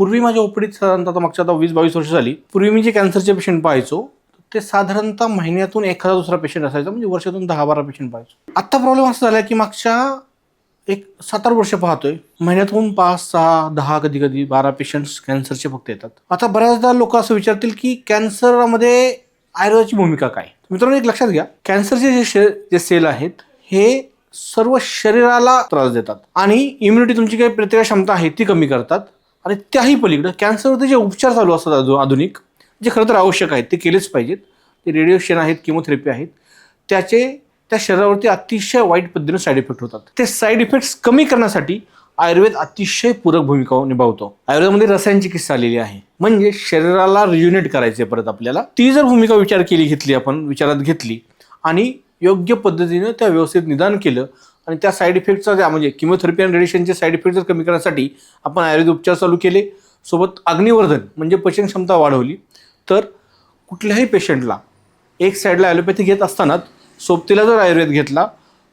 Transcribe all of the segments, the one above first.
पूर्वी माझ्या ओपीडीत साधारणतः मागच्या आता 20-22 वर्ष झाली, पूर्वी मी जे कॅन्सरचे पेशंट पाहायचो ते साधारणतः महिन्यातून एखादा दुसरा पेशंट असायचा, म्हणजे वर्षातून 10-12 पेशंट पाहायचो. आता प्रॉब्लेम असा झाला की मागच्या एक 7-8 वर्ष पाहतोय महिन्यातून 5-6-10 कधी कधी 12 पेशंट्स कॅन्सरचे फक्त येतात. आता बऱ्याचदा लोक असं विचारतील की कॅन्सरमध्ये आयुर्वेदाची भूमिका काय. मित्रांनो, एक लक्षात घ्या, कॅन्सरचे जे सेल आहेत हे सर्व शरीराला त्रास देतात आणि इम्युनिटी, तुमची काही प्रतिकार क्षमता आहे ती कमी करतात. आणि त्याही पलीकडे कॅन्सरवरती जे उपचार चालू असतात आधुनिक, जे खरं तर आवश्यक आहेत ते केलेच पाहिजेत, ते रेडिएशन आहेत, किमोथेरपी आहेत, त्याचे त्या शरीरावरती अतिशय वाईट पद्धतीने साईड इफेक्ट होतात. ते साईड इफेक्ट्स कमी करण्यासाठी आयुर्वेद अतिशय पूरक भूमिका निभावतो. आयुर्वेदामध्ये रसायन चिकित्सा आलेली आहे, म्हणजे शरीराला रियुनेट करायचे परत आपल्याला. ती जर भूमिका विचारात घेतली आणि योग्य पद्धतीने त्या व्यवस्थित निदान केलं आणि त्या साईड इफेक्टचा म्हणजे किमोथेरपी आणि रेडिएशनचे साईड इफेक्ट जर कमी करण्यासाठी आपण आयुर्वेद उपचार चालू केले, सोबत अग्निवर्धन म्हणजे पचन क्षमता वाढवली, तर कुठल्याही पेशंटला एक साईडला ॲलोपॅथी घेत असताना सोबतीला जर आयुर्वेद घेतला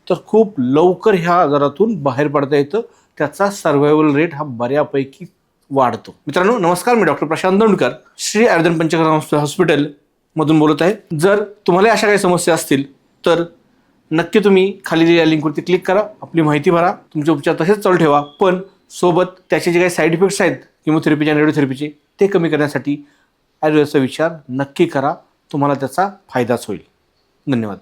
तर खूप लवकर ह्या आजारातून बाहेर पडता येतं. त्याचा सर्व्हायवल रेट हा बऱ्यापैकी वाढतो. मित्रांनो नमस्कार, मी डॉक्टर प्रशांत दौंडकर, श्री आयुर्वेद पंचकर्म हॉस्पिटल मधून बोलत आहे. जर तुम्हाला अशा काही समस्या असतील तर नक्की तुम्ही खाली दिलेल्या लिंकवरती क्लिक करा, आपली माहिती भरा, तुमचे उपचार तसेच चालू ठेवा, पण सोबत त्याचे जे काही साईड इफेक्ट्स आहेत किमोथेरपीचे आणि रेडिओथेरपीचे ते कमी करण्यासाठी आयुर्वेदाचा विचार नक्की करा. तुम्हाला त्याचा फायदाच होईल. धन्यवाद.